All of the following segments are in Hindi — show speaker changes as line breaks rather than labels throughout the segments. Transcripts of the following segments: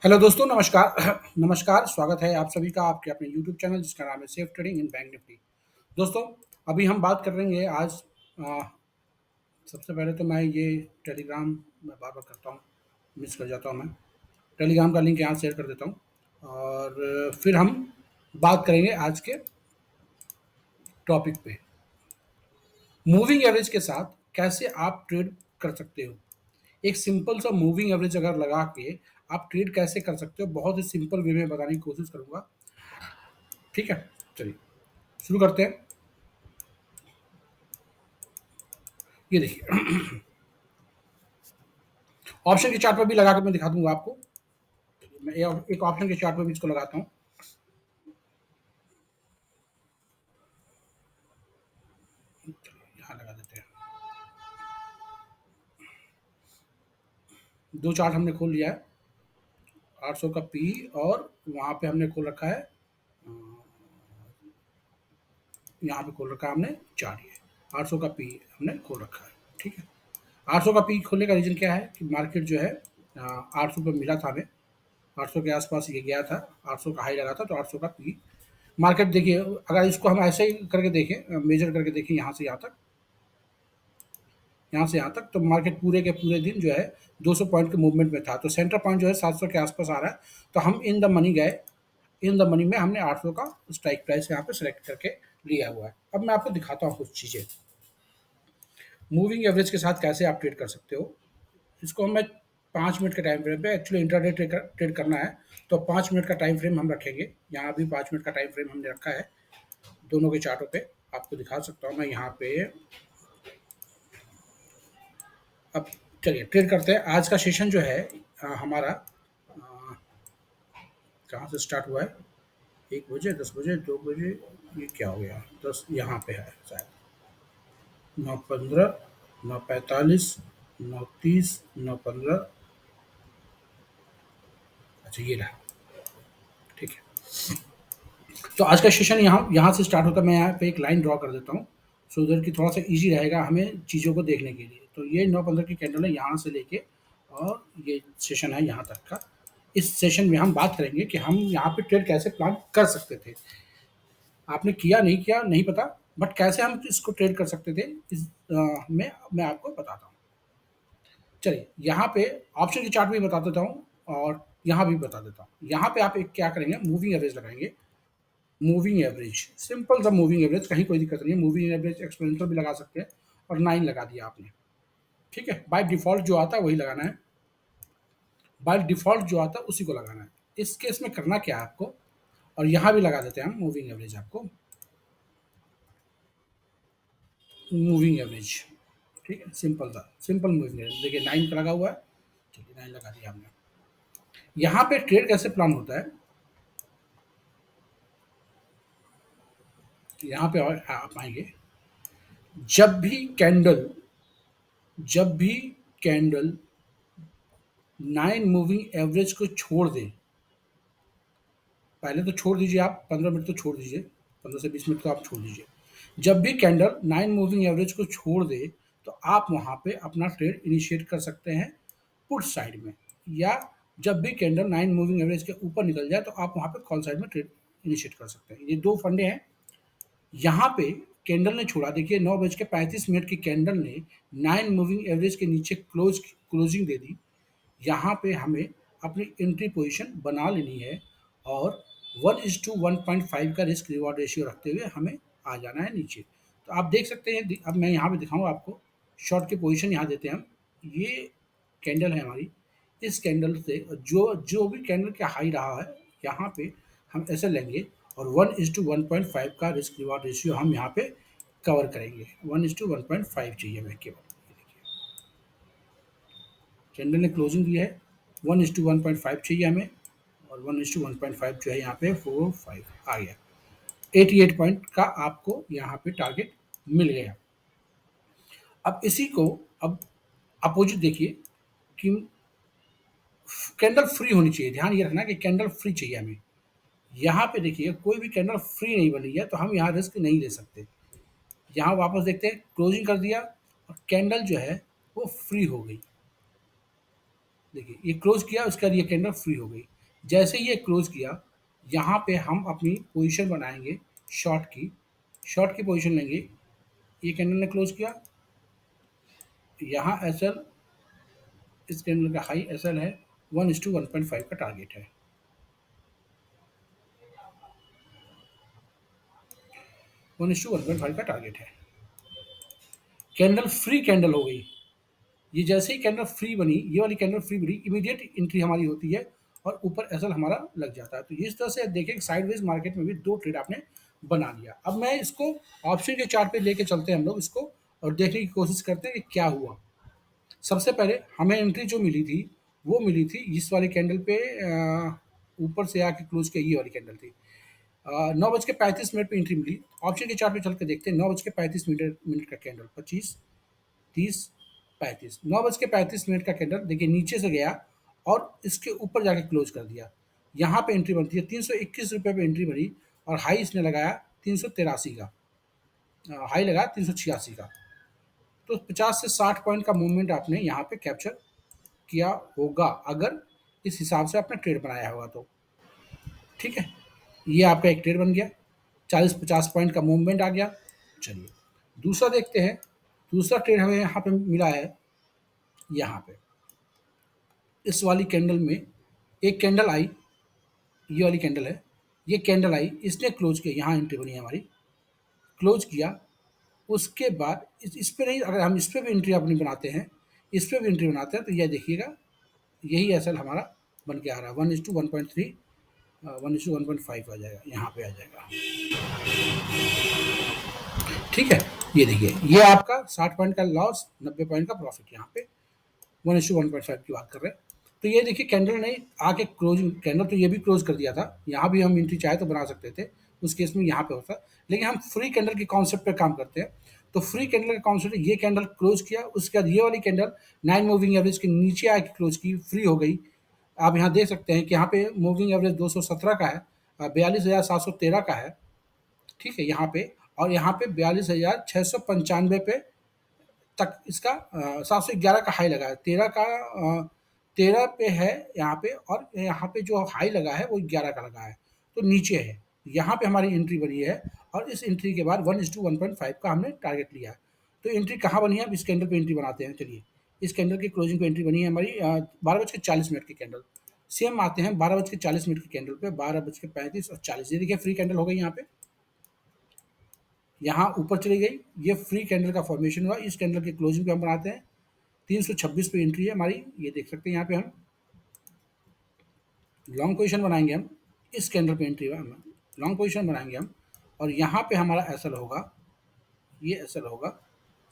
हेलो दोस्तों, नमस्कार। नमस्कार, स्वागत है आप सभी का आपके अपने यूट्यूब चैनल जिसका नाम है safe trading in bank Nifty. दोस्तों, अभी हम बात करेंगे आज। अ, सबसे पहले तो मैं ये टेलीग्राम मैं बार-बार करता हूँ, मिस कर जाता हूँ मैं। टेलीग्राम का लिंक यहाँ शेयर कर देता हूँ और फिर हम बात करेंगे आज के टॉपिक पे। मूविंग एवरेज के साथ कैसे आप ट्रेड कर सकते हो? एक सिंपल सा मूविंग एवरेज अगर लगा के आप ट्रेड कैसे कर सकते हो, बहुत ही सिंपल वे में बताने की कोशिश करूँगा। ठीक है? चलिए शुरू करते हैं। ये देखिए, ऑप्शन के चार्ट पर भी लगा के मैं दिखा दूंगा आपको। मैं एक ऑप्शन के चार्ट पर भी इसको लगाता हूँ। यहाँ लगा देते हैं। दो चार्ट हमने खोल लिया है। 800 का पी और वहां पे हमने खोल रखा है। यहाँ पे खोल रखा है हमने चार्ट। ये 800 का पी हमने खोल रखा है। ठीक है। 800 का पी खोलने का रीजन क्या है कि मार्केट जो है 800 पे मिला था हमें। 800 के आसपास ये गया था। 800 का हाई लगा था, तो 800 का पी मार्केट देखिए। अगर इसको हम ऐसे ही करके देखें, मेजर करके देखें यहाँ से यहाँ तक, यहाँ से यहाँ तक, तो मार्केट पूरे के पूरे दिन जो है 200 पॉइंट के मूवमेंट में था। तो सेंटर पॉइंट जो है 700 के आसपास आ रहा है। तो हम इन द मनी गए। इन द मनी में हमने 800 का स्ट्राइक प्राइस यहाँ पे सेलेक्ट करके लिया हुआ है। अब मैं आपको दिखाता हूँ कुछ चीज़ें मूविंग एवरेज के साथ कैसे आप ट्रेड कर सकते हो। इसको हम मैं 5 मिनट के टाइम फ्रेम पे, एक्चुअली इंट्राडे ट्रेड करना है, तो 5 मिनट का टाइम फ्रेम हम रखेंगे। यहाँ भी 5 मिनट का टाइम फ्रेम हमने रखा है। दोनों के चार्टों पे आपको दिखा सकता हूँ मैं यहाँ पे। अब चलिए ट्रेड करते हैं। आज का सेशन जो है हमारा कहाँ से स्टार्ट हुआ है? 1 बजे, 10 बजे, 2 बजे, ये क्या हो गया? 10 यहाँ पे है शायद। 9:15, 9:45, 9:30, 9:15। अच्छा ये रहा। ठीक है। तो आज का सेशन यहाँ यहाँ से स्टार्ट होता है। मैं यहाँ पे एक लाइन ड्रॉ कर देता हूँ, सो उधर की थोड़ा सा इजी रहेगा हमें चीज़ों को देखने के लिए। तो ये 9:15 की कैंडल है यहाँ से लेके, और ये सेशन है यहाँ तक का। इस सेशन में हम बात करेंगे कि हम यहाँ पे ट्रेड कैसे प्लान कर सकते थे। आपने किया नहीं किया नहीं पता, बट कैसे हम इसको ट्रेड कर सकते थे इस में मैं आपको बताता हूँ। चलिए यहाँ पे ऑप्शन की चार्ट भी बता देता हूँ और यहाँ भी बता देता हूँ। यहाँ पे आप एक क्या करेंगे, मूविंग एवरेज लगाएंगे। मूविंग एवरेज, सिंपल सा मूविंग एवरेज, कहीं कोई दिक्कत नहीं है। मूविंग एवरेज एक्सपोनेंशियल भी लगा सकते हैं, और 9 लगा दिया आपने। ठीक है। बाय डिफॉल्ट जो आता है वही लगाना है। बाय डिफॉल्ट जो आता है उसी को लगाना है। इस केस में करना क्या है आपको, और यहाँ भी लगा देते हैं हम मूविंग एवरेज आपको। मूविंग एवरेज, ठीक है, सिंपल था, सिंपल मूविंग एवरेज। देखिए 9 का लगा हुआ है। चलिए 9 लगा दिया हमने। यहाँ पे ट्रेड कैसे प्लान होता है, यहाँ पे और आप आएंगे। जब भी कैंडल जब भी कैंडल 9 मूविंग एवरेज को छोड़ दे, पहले तो छोड़ दीजिए, आप 15 मिनट तो छोड़ दीजिए, 15 से 20 मिनट तो आप छोड़ दीजिए। जब भी कैंडल 9 मूविंग एवरेज को छोड़ दे, तो आप वहां पे अपना ट्रेड इनिशिएट कर सकते हैं पुट साइड में, या जब भी कैंडल 9 मूविंग एवरेज के ऊपर निकल जाए तो आप वहां पे कॉल साइड में ट्रेड इनिशिएट कर सकते हैं। ये दो फंडे हैं। यहाँ पे कैंडल ने छोड़ा, देखिए 9:35 की कैंडल ने 9 मूविंग एवरेज के नीचे क्लोजिंग दे दी। यहाँ पे हमें अपनी एंट्री पोजीशन बना लेनी है, और 1:1.5 का रिस्क रिवॉर्ड रेशियो रखते हुए हमें आ जाना है नीचे। तो आप देख सकते हैं, अब मैं यहाँ पे दिखाऊंगा आपको। शॉर्ट की पोजीशन यहाँ देते हैं हम। ये कैंडल है हमारी। इस कैंडल से जो जो भी कैंडल का हाई रहा है, यहाँ पे हम ऐसे लेंगे, और 1:1.5 का रिस्क रिवॉर्ड रेशियो हम यहाँ पे कवर करेंगे। 1:1.5 चाहिए हमें केवल। कैंडल ने क्लोजिंग दी है, 1:1.5 चाहिए हमें, और 1:1.5 जो है यहाँ पे 4-5 आ गया। 88 पॉइंट का आपको यहाँ पे टारगेट मिल गया। अब इसी को, अब अपोजिट देखिए कि कैंडल फ्री होनी चाहिए। ध्यान ये रखना कि कैंडल फ्री चाहिए हमें। यहाँ पे देखिए कोई भी कैंडल फ्री नहीं बनी है, तो हम यहाँ रिस्क नहीं ले सकते। यहाँ वापस देखते हैं, क्लोजिंग कर दिया और कैंडल जो है वो फ्री हो गई। देखिए ये क्लोज किया, उसके बाद ये कैंडल फ्री हो गई। जैसे ही ये क्लोज किया, यहाँ पे हम अपनी पोजीशन बनाएंगे शॉर्ट की पोजीशन लेंगे। ये कैंडल ने क्लोज किया, यहाँ एस एल, इस कैंडल का हाई एस एल है 1:1.5 का टारगेट है। 1:1.5 का टारगेट है। कैंडल फ्री कैंडल हो गई। ये जैसे ही कैंडल फ्री बनी, ये वाली कैंडल फ्री बनी, इमीडिएट एंट्री हमारी होती है और ऊपर एसएल हमारा लग जाता है। तो इस तरह से देखें साइडवेज मार्केट में भी दो ट्रेड आपने बना लिया। अब मैं इसको ऑप्शन के चार्ट पे लेके चलते हैं हम लोग इसको, और देखने की कोशिश करते हैं कि क्या हुआ। सबसे पहले हमें एंट्री जो मिली थी वो मिली थी इस वाली कैंडल पे, ऊपर से आके क्लोज किया, ये वाली कैंडल थी। 9:35 पे एंट्री मिली। ऑप्शन के चार्ट पे चल के देखते हैं। 9:35 का कैंडल, 25, 30, 35, 9:35 का कैंडल देखिए नीचे से गया और इसके ऊपर जाके क्लोज कर दिया। यहाँ पे एंट्री बनती है 321 रुपये पे एंट्री बनी, और हाई इसने लगाया 383 का, हाई लगाया 386 का। तो 50 से 60 पॉइंट का मूवमेंट आपने यहाँ पे कैप्चर किया होगा, अगर इस हिसाब से आपने ट्रेड बनाया होगा तो। ठीक है, ये आपका एक ट्रेड बन गया, 40-50 पॉइंट का मूवमेंट आ गया। चलिए दूसरा देखते हैं। दूसरा ट्रेड हमें यहाँ पे मिला है, यहाँ पे इस वाली कैंडल में एक कैंडल आई, ये वाली कैंडल है, ये कैंडल आई, इसने क्लोज किया, यहाँ एंट्री बनी है हमारी, क्लोज किया। उसके बाद इस पे नहीं, अगर हम इस पे भी एंट्री अपनी बनाते हैं, इस पे भी एंट्री बनाते हैं, तो यह देखिएगा यही असल हमारा बन के आ रहा है 1:1.3, 1:1.5 आ जाएगा, यहाँ पे आ जाएगा। ठीक है, ये देखिए ये आपका 60 पॉइंट का लॉस, 90 पॉइंट का प्रॉफिट, यहाँ पे 1:1.5 की बात कर रहे हैं। तो ये देखिए कैंडल ने आके क्लोजिंग, कैंडल तो ये भी क्लोज कर दिया था, यहाँ भी हम एंट्री चाहे तो बना सकते थे, उस केस में यहाँ पे होता। लेकिन हम फ्री कैंडल के कॉन्सेप्ट पे काम करते हैं। तो फ्री कैंडल का कॉन्सेप्ट, ये कैंडल क्लोज किया, उसके बाद ये वाली कैंडल 9 मूविंग एवरेज के नीचे आके क्लोज की, फ्री हो गई। आप यहाँ देख सकते हैं कि यहाँ पे मूविंग एवरेज 217 का है, 42,713 का है। ठीक है, यहाँ पे, और यहाँ पे 42,695 पे तक इसका 711 का हाई लगा है, 13 पे है यहाँ पे, और यहाँ पे जो हाई लगा है वो 11 का लगा है, तो नीचे है। यहाँ पे हमारी एंट्री बनी है, और इस एंट्री के बाद 1:1.5 का हमने टारगेट लिया है। तो एंट्री कहाँ बनी है, अब इस कैंडल पे एंट्री बनाते हैं। चलिए, इस कैंडल की क्लोजिंग पे एंट्री बनी है हमारी 12:40 की कैंडल। सेम आते हैं 12:40 की कैंडल पे, 12:35 और 40, ये देखिए फ्री कैंडल हो गई यहाँ पे, यहाँ ऊपर चली गई, ये फ्री कैंडल का फॉर्मेशन हुआ। इस कैंडल के क्लोजिंग पे हम बनाते हैं 326 पे एंट्री है हमारी, ये देख सकते हैं। यहाँ पे हम लॉन्ग पोजीशन बनाएंगे, हम इस कैंडल पे एंट्री हुआ, हम लॉन्ग पोजीशन बनाएंगे हम, और यहाँ पे हमारा एसएल होगा, ये एसएल होगा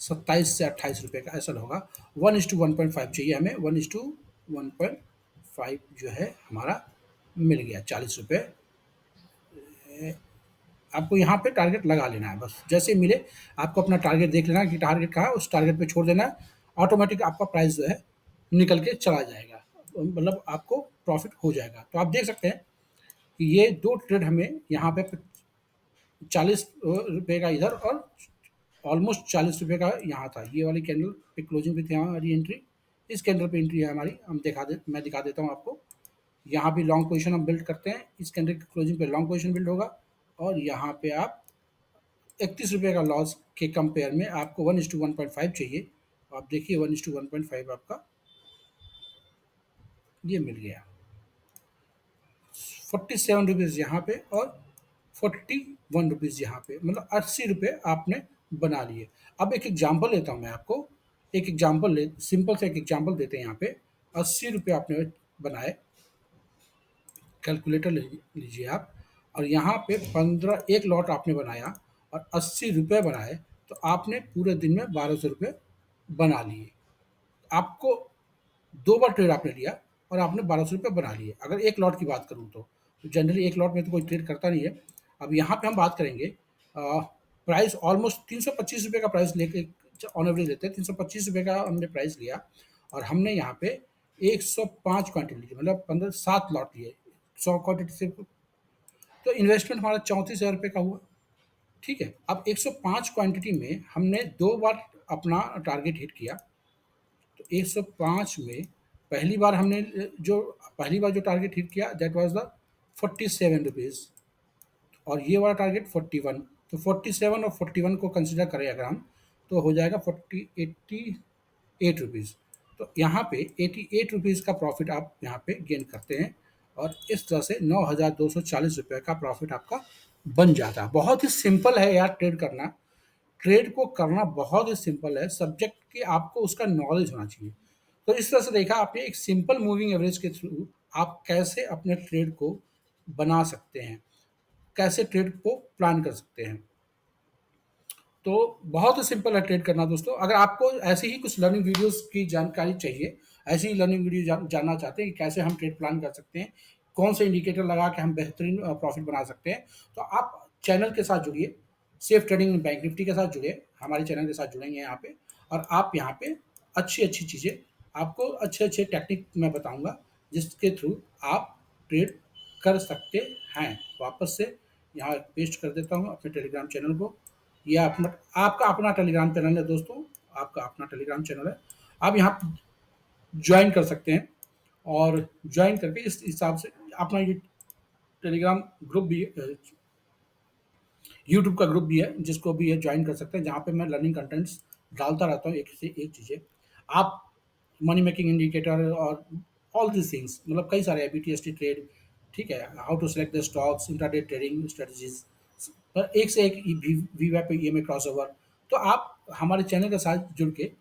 27 से 28 रुपये का एसएल होगा। 1:1.5 चाहिए हमें, 1:1.5 जो है हमारा मिल गया 40 रुपये। आपको यहाँ पे टारगेट लगा लेना है, बस जैसे मिले आपको अपना टारगेट देख लेना है कि टारगेट कहाँ है, उस टारगेट पे छोड़ देना है, ऑटोमेटिक आपका प्राइस जो है निकल के चला जाएगा, मतलब आपको प्रॉफिट हो जाएगा। तो आप देख सकते हैं कि ये दो ट्रेड हमें यहाँ पे 40 रुपये का इधर, और ऑलमोस्ट 40 रुपये का यहाँ था। ये वाली कैंडल पे क्लोजिंग भी थी हमारी एंट्री, इस कैंडल पे एंट्री है हमारी, मैं दिखा देता हूँ आपको। यहाँ भी लॉन्ग पोजीशन हम बिल्ड करते हैं, इस कैंडल की क्लोजिंग पे लॉन्ग पोजीशन बिल्ड होगा, और यहाँ पे आप 31 रुपये का लॉस के कंपेयर में आपको 1:1.5 चाहिए। आप देखिए 1:1.5 आपका ये मिल गया, 47 रुपीज़ यहाँ पे, और 41 रुपीज़ यहाँ पे, मतलब 80 रुपये आपने बना लिए। अब एक एग्जाम्पल लेता हूँ मैं आपको, एक एग्जाम्पल ले, सिंपल से एक एग्जाम्पल देते हैं। यहाँ पे 80 रुपये आपने बनाए, कैलकुलेटर ले लीजिए आप, और यहाँ पे 15 एक लॉट आपने बनाया और 80 रुपये बनाए, तो आपने पूरे दिन में 1200 रुपये बना लिए। आपको दो बार ट्रेड आपने लिया और आपने 1200 रुपये बना लिए, अगर एक लॉट की बात करूँ तो। जनरली एक लॉट में तो कोई ट्रेड करता नहीं है। अब यहाँ पे हम बात करेंगे, प्राइस ऑलमोस्ट 325 रुपये का प्राइस लेके ऑन एवरेज लेते हैं, 325 रुपये का हमने प्राइस लिया, और हमने यहाँ पे 105 क्वांटिटी ली, मतलब 7 लॉट लिए 100 क्वांटिटी से, तो इन्वेस्टमेंट हमारा 34,000 रुपये का हुआ। ठीक है, अब 105 क्वांटिटी में हमने दो बार अपना टारगेट हिट किया, तो 105 में पहली बार जो टारगेट हिट किया दैट वाज द 47 रुपीज़, और ये वाला टारगेट 41। तो 47 और 41 को कंसिडर करें अगर हम, तो हो जाएगा 48 रुपीज़। तो यहाँ पे 88 रुपीज़ का प्रॉफिट आप यहाँ पे गेन करते हैं, और इस तरह से 9,240 रुपये का प्रॉफिट आपका बन जाता है। बहुत ही सिंपल है यार ट्रेड करना। ट्रेड को करना बहुत ही सिंपल है, सब्जेक्ट कि आपको उसका नॉलेज होना चाहिए। तो इस तरह से देखा आपने, एक सिंपल मूविंग एवरेज के थ्रू आप कैसे अपने ट्रेड को बना सकते हैं, कैसे ट्रेड को प्लान कर सकते हैं। तो बहुत ही सिंपल है ट्रेड करना दोस्तों। अगर आपको ऐसी ही कुछ लर्निंग वीडियोस की जानकारी चाहिए, ऐसी ही लर्निंग वीडियो जानना चाहते हैं कि कैसे हम ट्रेड प्लान कर सकते हैं, कौन से इंडिकेटर लगा के हम बेहतरीन प्रॉफिट बना सकते हैं, तो आप चैनल के साथ जुड़िए, सेफ ट्रेडिंग बैंक निफ्टी के साथ जुड़िए, हमारे चैनल के साथ जुड़ेंगे यहाँ पे, और आप यहाँ पे अच्छी अच्छी चीज़ें, आपको अच्छे अच्छे टेक्निक मैं बताऊँगा जिसके थ्रू आप ट्रेड कर सकते हैं। वापस से यहाँ पेस्ट कर देता हूँ अपने टेलीग्राम चैनल को। ये अपना आपका अपना टेलीग्राम चैनल है दोस्तों, आपका अपना टेलीग्राम चैनल है। आप यहाँ ज्वाइन कर सकते हैं, और ज्वाइन करके इस हिसाब से अपना ये टेलीग्राम ग्रुप भी, यूट्यूब का ग्रुप भी है जिसको भी ये ज्वाइन कर सकते हैं, जहाँ पे मैं लर्निंग कंटेंट्स डालता रहता हूँ, एक से एक चीज़ें। आप मनी मेकिंग इंडिकेटर और ऑल दिस थिंग्स, मतलब कई सारे बीटीएसटी ट्रेड, ठीक है, how to select the stocks, intraday trading strategies, एक से एक वी वेब पे ईएमए क्रॉसओवर। तो आप हमारे चैनल के साथ जुड़ के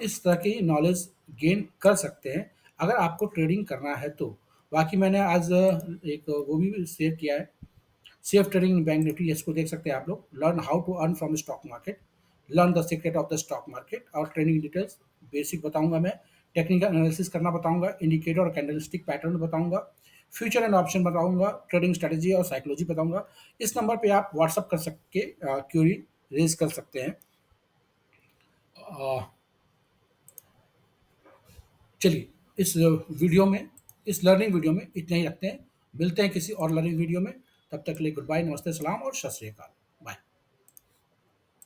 इस तरह की नॉलेज गेन कर सकते हैं अगर आपको ट्रेडिंग करना है तो। बाकी मैंने आज एक वो भी शेयर किया है, सेफ ट्रेडिंग बैंक निफ्टी, इसको देख सकते हैं आप लोग। Learn how to earn from stock market, learn the secret of the stock market, और ट्रेडिंग डिटेल्स बेसिक बताऊंगा मैं, टेक्निकल एनालिसिस करना बताऊंगा, इंडिकेटर और कैंडलस्टिक पैटर्न बताऊंगा, फ्यूचर एंड ऑप्शन बताऊंगा, ट्रेडिंग स्ट्रेटजी और साइकोलॉजी बताऊंगा। इस नंबर पे आप व्हाट्सअप कर सके क्यूरी रेज कर सकते हैं। अ, चलिए, इस वीडियो में, इस लर्निंग वीडियो में इतना ही रखते हैं। मिलते हैं किसी और लर्निंग वीडियो में। तब तक के लिए गुड बाय, नमस्ते, सलाम और सत श्री अकाल।